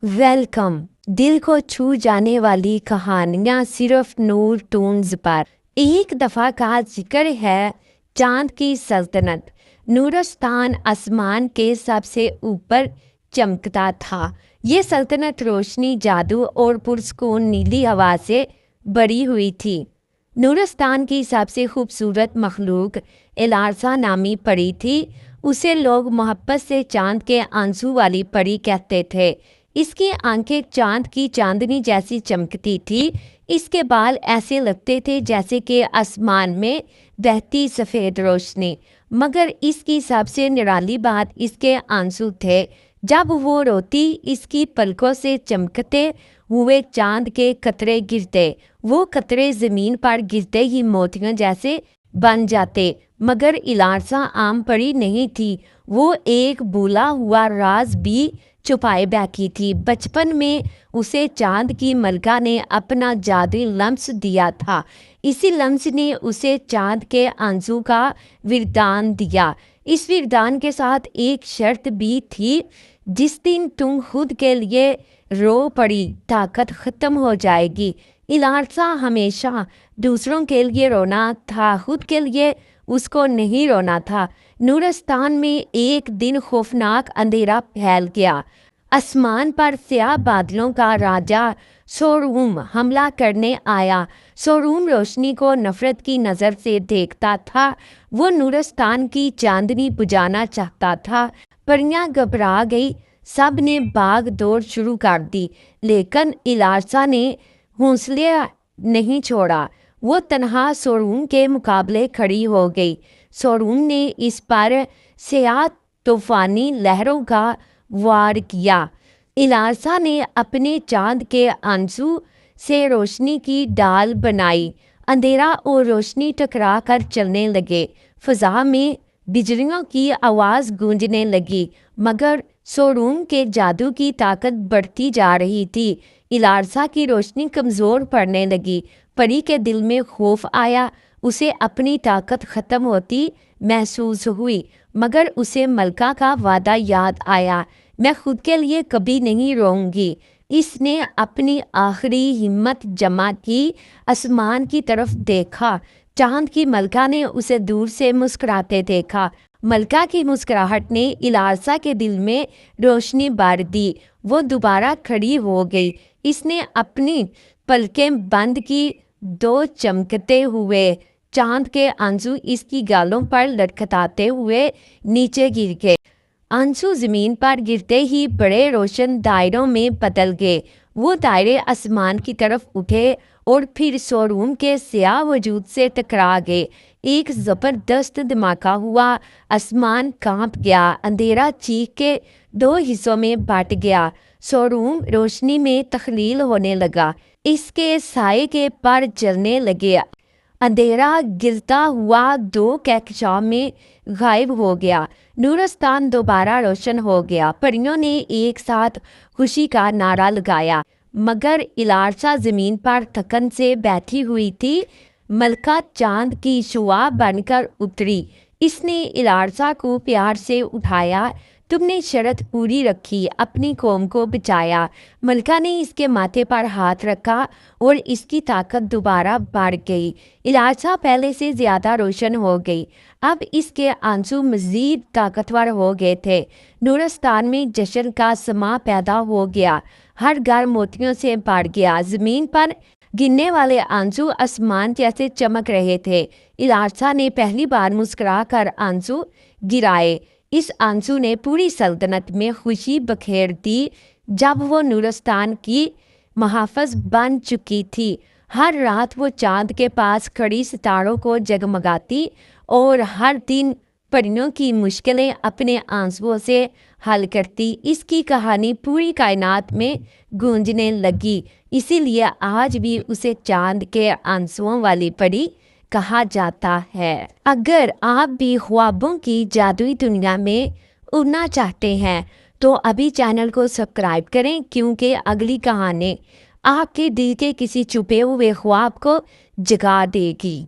Welcome. दिल को छू जाने वाली कहानियाँ सिर्फ नूर टून्स पर। एक दफ़ा का जिक्र है चांद की सल्तनत। नूरस्तान आसमान के सबसे ऊपर चमकता था। ये सल्तनत रोशनी, जादू और पुरस्कून नीली हवा से भरी हुई थी। नूरस्तान की सबसे खूबसूरत मखलूक एलारसा नामी परी थी। उसे लोग मोहब्बत से चांद के आंसू वाली परी कहते थे। इसकी आंखें चांद की चांदनी जैसी चमकती थी। इसके बाल ऐसे लगते थे जैसे कि आसमान में बहती सफ़ेद रोशनी। मगर इसकी सबसे निराली बात इसके आंसू थे। जब वो रोती, इसकी पलकों से चमकते हुए चांद के कतरे गिरते। वो कतरे ज़मीन पर गिरते ही मोतियों जैसे बन जाते। मगर इलारसा आम परी नहीं थी। वो एक भूला हुआ राज भी छुपाए बैठी थी। बचपन में उसे चांद की मलका ने अपना जादुई लम्स दिया था। इसी लम्स ने उसे चांद के आंसू का वरदान दिया। इस वरदान के साथ एक शर्त भी थी, जिस दिन तुम खुद के लिए रो पड़ी ताकत ख़त्म हो जाएगी। इलारसा हमेशा दूसरों के लिए रोना था, खुद के लिए उसको नहीं रोना था। नूरस्तान में एक दिन खौफनाक अंधेरा फैल गया। आसमान पर स्याह बादलों का राजा सोरूम हमला करने आया। सोरूम रोशनी को नफरत की नज़र से देखता था। वो नूरस्तान की चांदनी बुझाना चाहता था। परियां घबरा गई। सब ने भाग दौड़ शुरू कर दी, लेकिन इलारसा ने हौसले नहीं छोड़ा। वो तन्हा सोरूम के मुकाबले खड़ी हो गई। सोरूम ने इस पर स्याह तूफानी लहरों का वार किया। इलारसा ने अपने चांद के आंसू से रोशनी की डाल बनाई। अंधेरा और रोशनी टकरा कर चलने लगे। फ़ज़ा में बिजलियों की आवाज़ गूंजने लगी। मगर सोरूम के जादू की ताकत बढ़ती जा रही थी। इलारसा की रोशनी कमज़ोर पड़ने लगी। परी के दिल में खौफ आया। उसे अपनी ताकत ख़त्म होती महसूस हुई। मगर उसे मलका का वादा याद आया, मैं खुद के लिए कभी नहीं रोऊंगी। इसने अपनी आखिरी हिम्मत जमा की। आसमान की तरफ देखा। चांद की मलका ने उसे दूर से मुस्कुराते देखा। मलका की मुस्कुराहट ने इलारसा के दिल में रोशनी भर दी। वो दोबारा खड़ी हो गई। इसने अपनी पलकें बंद की। दो चमकते हुए चांद के आंसू इसकी गालों पर लटखटाते हुए नीचे गिर गए। आंसू ज़मीन पर गिरते ही बड़े रोशन दायरों में बदल गए। वो दायरे आसमान की तरफ उठे और फिर शोरूम के स्याह वजूद से टकरा गए। एक ज़बरदस्त धमाका हुआ। आसमान कांप गया। अंधेरा चीख के दो हिस्सों में बट गया। शोरूम रोशनी में तख्लील होने लगा। इसके साए के पर जलने लगे। अंधेरा गिरता हुआ दो कहकशां में गायब हो गया। नूरस्तान दोबारा रोशन हो गया। परियों ने एक साथ खुशी का नारा लगाया। मगर इलारसा ज़मीन पर थकन से बैठी हुई थी। मलका चांद की शुआ बनकर उतरी। इसने इलारसा को प्यार से उठाया। तुमने शर्त पूरी रखी, अपनी कौम को बचाया। मलका ने इसके माथे पर हाथ रखा और इसकी ताकत दोबारा बढ़ गई। इलारसा पहले से ज़्यादा रोशन हो गई। अब इसके आंसू मज़ीद ताकतवर हो गए थे। नूरस्तान में जश्न का समा पैदा हो गया। हर घर मोतियों से भर गया। ज़मीन पर गिरने वाले आंसू आसमान जैसे चमक रहे थे। इलारसा ने पहली बार मुस्कुरा कर आंसू गिराए। इस आंसू ने पूरी सल्तनत में खुशी बखेर दी। जब वो नूरस्तान की मुहाफ़िज़ बन चुकी थी, हर रात वो चांद के पास खड़ी सितारों को जगमगाती और हर दिन परियों की मुश्किलें अपने आंसुओं से हल करती। इसकी कहानी पूरी कायनात में गूंजने लगी। इसीलिए आज भी उसे चांद के आंसुओं वाली परी कहा जाता है। अगर आप भी ख्वाबों की जादुई दुनिया में उड़ना चाहते हैं तो अभी चैनल को सब्सक्राइब करें, क्योंकि अगली कहानी आपके दिल के किसी छुपे हुए ख्वाब को जगा देगी।